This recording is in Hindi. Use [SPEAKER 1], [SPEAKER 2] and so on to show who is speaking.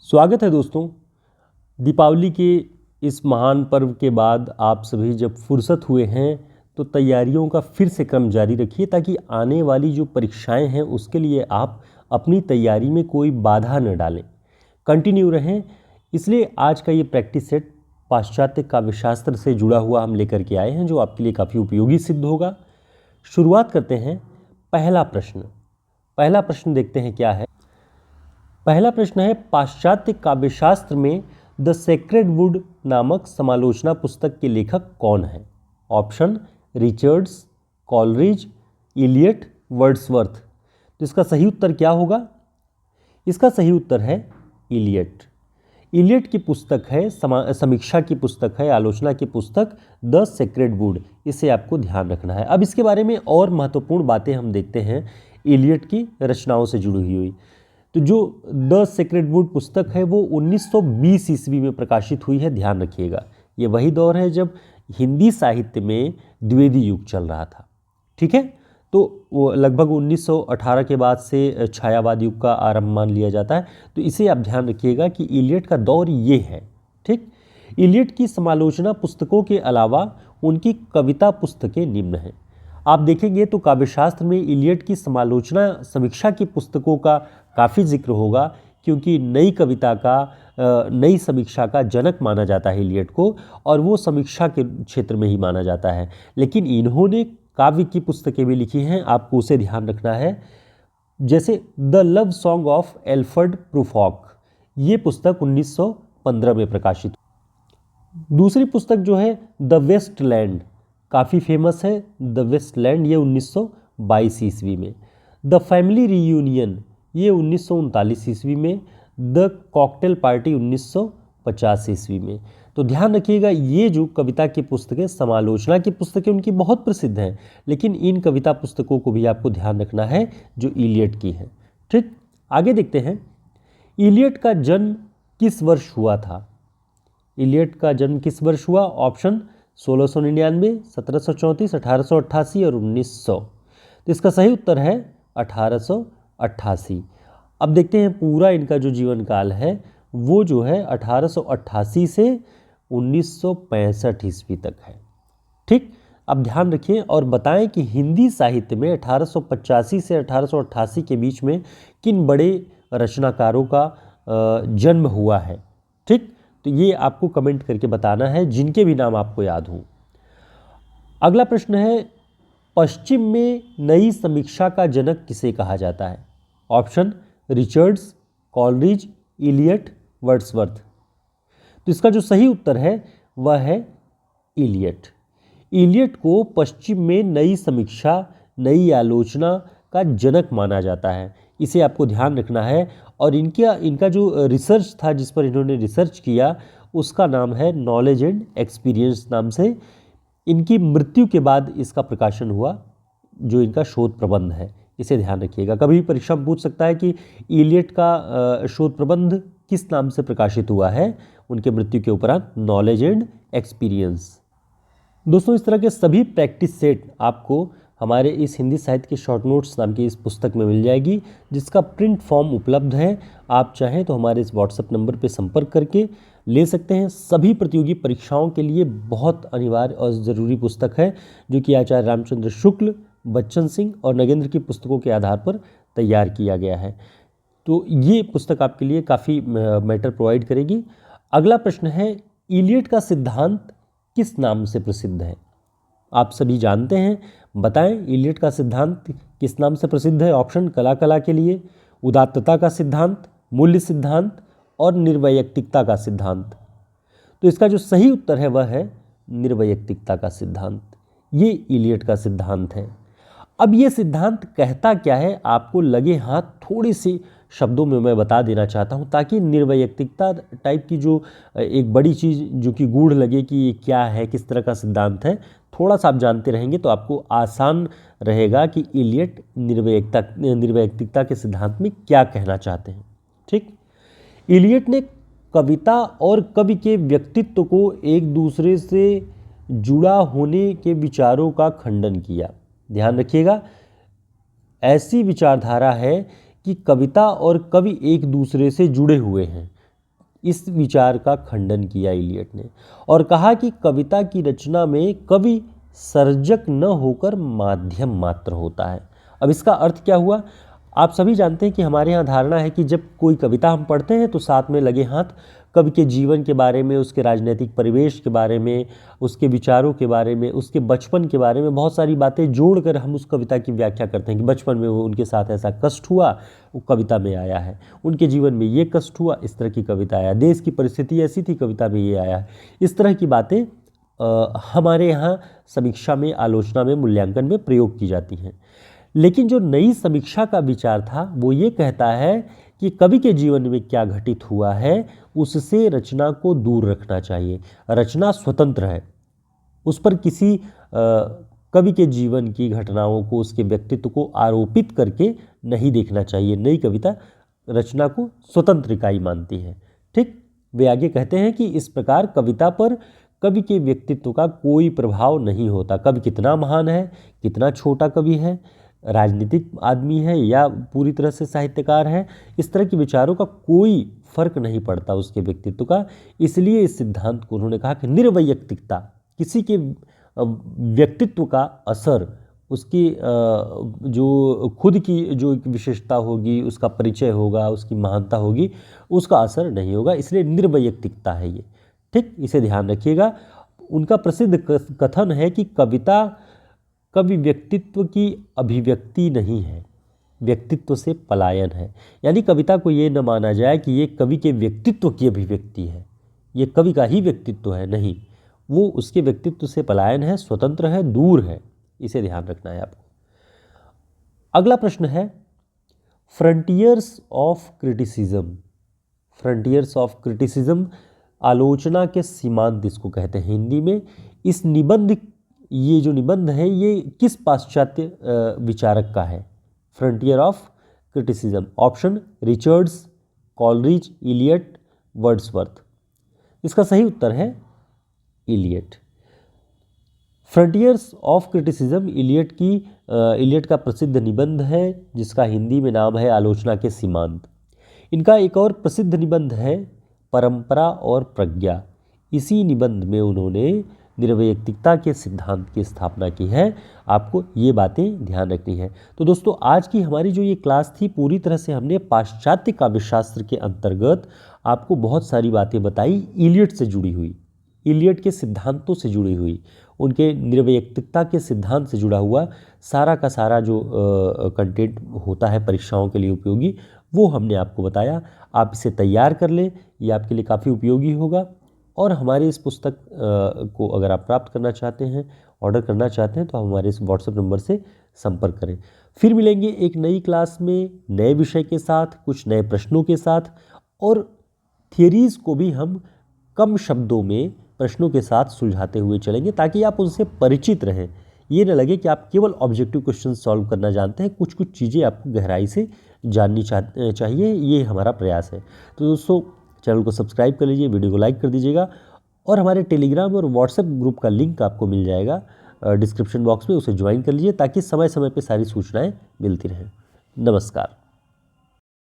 [SPEAKER 1] स्वागत है दोस्तों। दीपावली के इस महान पर्व के बाद आप सभी जब फुर्सत हुए हैं तो तैयारियों का फिर से क्रम जारी रखिए ताकि आने वाली जो परीक्षाएं हैं उसके लिए आप अपनी तैयारी में कोई बाधा न डालें, कंटिन्यू रहें। इसलिए आज का ये प्रैक्टिस सेट पाश्चात्य काव्यशास्त्र से जुड़ा हुआ हम लेकर के आए हैं जो आपके लिए काफ़ी उपयोगी सिद्ध होगा। शुरुआत करते हैं। पहला प्रश्न देखते हैं क्या है। पहला प्रश्न है, पाश्चात्य काव्यशास्त्र में द सेक्रेड वुड नामक समालोचना पुस्तक के लेखक कौन हैं? Option Richards, Coleridge, Eliot, Wordsworth. तो इसका सही उत्तर क्या होगा? इसका सही उत्तर है इलियट। इलियट की पुस्तक है, समीक्षा की पुस्तक है, आलोचना की पुस्तक द सेक्रेड वुड। इसे आपको ध्यान रखना है। अब इसके बारे में और महत्वपूर्ण बातें हम देखते हैं इलियट की रचनाओं से जुड़ी हुई। तो जो द सेक्रेड वुड पुस्तक है वो 1920 ईस्वी में प्रकाशित हुई है, ध्यान रखिएगा। ये वही दौर है जब हिंदी साहित्य में द्विवेदी युग चल रहा था। ठीक है, तो वो लगभग 1918 के बाद से छायावाद युग का आरंभ मान लिया जाता है। तो इसे आप ध्यान रखिएगा कि इलियट का दौर ये है। ठीक, इलियट की समालोचना पुस्तकों के अलावा उनकी कविता पुस्तकें निम्न हैं। आप देखेंगे तो काव्यशास्त्र में इलियट की समालोचना समीक्षा की पुस्तकों का काफ़ी जिक्र होगा, क्योंकि नई कविता का नई समीक्षा का जनक माना जाता है इलियट को, और वो समीक्षा के क्षेत्र में ही माना जाता है। लेकिन इन्होंने काव्य की पुस्तकें भी लिखी हैं, आपको उसे ध्यान रखना है। जैसे the love song of Alfred Prufrock, ये पुस्तक 1915 में प्रकाशित। दूसरी पुस्तक जो है द वेस्टलैंड, काफ़ी फेमस है द वेस्टलैंड, ये 1922 ईस्वी में। द फैमिली रीयूनियन, ये 1939 ईस्वी में। द कॉकटेल पार्टी 1950 ईस्वी में। तो ध्यान रखिएगा, ये जो कविता की पुस्तकें, समालोचना की पुस्तकें उनकी बहुत प्रसिद्ध हैं, लेकिन इन कविता पुस्तकों को भी आपको ध्यान रखना है जो इलियट की है। ठीक, आगे देखते हैं। इलियट का जन्म किस वर्ष हुआ था? इलियट का जन्म किस वर्ष हुआ? ऑप्शन 1699, 1734, 1888 और 1900। तो इसका सही उत्तर है 1888। अब देखते हैं पूरा इनका जो जीवन काल है वो जो है 1888 से 1965 ईस्वी तक है। ठीक, अब ध्यान रखिए और बताएं कि हिंदी साहित्य में 1885 से 1888 के बीच में किन बड़े रचनाकारों का जन्म हुआ है। ठीक, तो ये आपको कमेंट करके बताना है जिनके भी नाम आपको याद हों। अगला प्रश्न है, पश्चिम में नई समीक्षा का जनक किसे कहा जाता है? Option Richards, Coleridge, Eliot, Wordsworth. तो इसका जो सही उत्तर है वह है इलियट। इलियट को पश्चिम में नई समीक्षा, नई आलोचना का जनक माना जाता है, इसे आपको ध्यान रखना है। और इनका जो रिसर्च था, जिस पर इन्होंने रिसर्च किया, उसका नाम है नॉलेज एंड एक्सपीरियंस नाम से। इनकी मृत्यु के बाद इसका प्रकाशन हुआ, जो इनका शोध प्रबंध है, इसे ध्यान रखिएगा। कभी भी परीक्षा में पूछ सकता है कि इलियट का शोध प्रबंध किस नाम से प्रकाशित हुआ है उनके मृत्यु के उपरांत? Knowledge and experience. दोस्तों, इस तरह के सभी प्रैक्टिस सेट आपको हमारे इस हिंदी साहित्य के शॉर्ट नोट्स नाम की इस पुस्तक में मिल जाएगी, जिसका प्रिंट फॉर्म उपलब्ध है। आप चाहें तो हमारे इस व्हाट्सएप नंबर पर संपर्क करके ले सकते हैं। सभी प्रतियोगी परीक्षाओं के लिए बहुत अनिवार्य और ज़रूरी पुस्तक है, जो कि आचार्य रामचंद्र शुक्ल, बच्चन सिंह और नगेंद्र की पुस्तकों के आधार पर तैयार किया गया है। तो ये पुस्तक आपके लिए काफ़ी मैटर प्रोवाइड करेगी। अगला प्रश्न है, इलियट का सिद्धांत किस नाम से प्रसिद्ध है? आप सभी जानते हैं, बताएं इलियट का सिद्धांत किस नाम से प्रसिद्ध है? ऑप्शन कला के लिए, उदात्तता का सिद्धांत, मूल्य सिद्धांत और निर्वैयक्तिकता का सिद्धांत। तो इसका जो सही उत्तर है वह है निर्वैयक्तिकता का सिद्धांत। ये इलियट का सिद्धांत है। अब ये सिद्धांत कहता क्या है, आपको लगे हाथ थोड़ी सी शब्दों में मैं बता देना चाहता हूँ, ताकि निर्वैयक्तिकता टाइप की जो एक बड़ी चीज़ जो कि गूढ़ लगे कि ये क्या है, किस तरह का सिद्धांत है, थोड़ा सा आप जानते रहेंगे तो आपको आसान रहेगा कि इलियट निर्वैयक्तिकता के सिद्धांत में क्या कहना चाहते हैं। ठीक, इलियट ने कविता और कवि के व्यक्तित्व को एक दूसरे से जुड़ा होने के विचारों का खंडन किया। ध्यान रखिएगा, ऐसी विचारधारा है कि कविता और कवि एक दूसरे से जुड़े हुए हैं। इस विचार का खंडन किया इलियट ने और कहा कि कविता की रचना में कवि सर्जक न होकर माध्यम मात्र होता है। अब इसका अर्थ क्या हुआ? आप सभी जानते हैं कि हमारे यहाँ धारणा है कि जब कोई कविता हम पढ़ते हैं तो साथ में लगे हाथ कवि के जीवन के बारे में, उसके राजनीतिक परिवेश के बारे में, उसके विचारों के बारे में, उसके बचपन के बारे में बहुत सारी बातें जोड़कर हम उस कविता की व्याख्या करते हैं कि बचपन में वो उनके साथ ऐसा कष्ट हुआ, वो कविता में आया है, उनके जीवन में ये कष्ट हुआ, इस तरह की कविता आया, देश की परिस्थिति ऐसी थी, कविता में ये आया है। इस तरह की बातें हमारे यहाँ समीक्षा में, आलोचना में, मूल्यांकन में प्रयोग की जाती हैं। लेकिन जो नई समीक्षा का विचार था वो ये कहता है कि कवि के जीवन में क्या घटित हुआ है उससे रचना को दूर रखना चाहिए। रचना स्वतंत्र है, उस पर किसी कवि के जीवन की घटनाओं को, उसके व्यक्तित्व को आरोपित करके नहीं देखना चाहिए। नई कविता रचना को स्वतंत्र इकाई मानती है। ठीक, वे आगे कहते हैं कि इस प्रकार कविता पर कवि के व्यक्तित्व का कोई प्रभाव नहीं होता। कवि कितना महान है, कितना छोटा कवि है, राजनीतिक आदमी है या पूरी तरह से साहित्यकार है, इस तरह के विचारों का कोई फर्क नहीं पड़ता उसके व्यक्तित्व का। इसलिए इस सिद्धांत को उन्होंने कहा कि निर्वैयक्तिकता, किसी के व्यक्तित्व का असर, उसकी जो खुद की जो एक विशेषता होगी, उसका परिचय होगा, उसकी महानता होगी, उसका असर नहीं होगा। इसलिए निर्वैयक्तिकता है ये। ठीक, इसे ध्यान रखिएगा। उनका प्रसिद्ध कथन है कि कविता कवि व्यक्तित्व की अभिव्यक्ति नहीं है, व्यक्तित्व से पलायन है। यानी कविता को ये न माना जाए कि ये कवि के व्यक्तित्व की अभिव्यक्ति है, ये कवि का ही व्यक्तित्व है, नहीं, वो उसके व्यक्तित्व से पलायन है, स्वतंत्र है, दूर है। इसे ध्यान रखना है आपको। अगला प्रश्न है frontiers of criticism. Frontiers of criticism, आलोचना के सीमांत इसको कहते हैं हिंदी में। इस निबंध, ये जो निबंध है ये किस पाश्चात्य विचारक का है? Frontier of criticism. Option Richards, Coleridge, Eliot, Wordsworth. इसका सही उत्तर है Eliot. Frontiers of criticism Eliot का प्रसिद्ध निबंध है जिसका हिंदी में नाम है आलोचना के सीमांत। इनका एक और प्रसिद्ध निबंध है परंपरा और प्रज्ञा। इसी निबंध में उन्होंने निर्वैयक्तिकता के सिद्धांत की स्थापना की है। आपको ये बातें ध्यान रखनी है। तो दोस्तों, आज की हमारी जो ये क्लास थी, पूरी तरह से हमने पाश्चात्य काव्यशास्त्र के अंतर्गत आपको बहुत सारी बातें बताई, इलियट से जुड़ी हुई, इलियट के सिद्धांतों से जुड़ी हुई, उनके निर्वैयक्तिकता के सिद्धांत से जुड़ा हुआ सारा का सारा जो कंटेंट होता है परीक्षाओं के लिए उपयोगी, वो हमने आपको बताया। आप इसे तैयार कर लें, ये आपके लिए काफ़ी उपयोगी होगा। और हमारे इस पुस्तक को अगर आप प्राप्त करना चाहते हैं, ऑर्डर करना चाहते हैं, तो आप हमारे इस व्हाट्सएप नंबर से संपर्क करें। फिर मिलेंगे एक नई क्लास में नए विषय के साथ, कुछ नए प्रश्नों के साथ, और थियरीज़ को भी हम कम शब्दों में प्रश्नों के साथ सुलझाते हुए चलेंगे ताकि आप उनसे परिचित रहें। ये न लगे कि आप केवल ऑब्जेक्टिव क्वेश्चन सॉल्व करना जानते हैं, कुछ कुछ चीज़ें आपको गहराई से जाननी चाहिए, ये हमारा प्रयास है। तो दोस्तों, चैनल को सब्सक्राइब कर लीजिए, वीडियो को लाइक कर दीजिएगा, और हमारे टेलीग्राम और व्हाट्सएप ग्रुप का लिंक आपको मिल जाएगा डिस्क्रिप्शन बॉक्स में, उसे ज्वाइन कर लीजिए ताकि समय समय पर सारी सूचनाएं मिलती रहें। नमस्कार।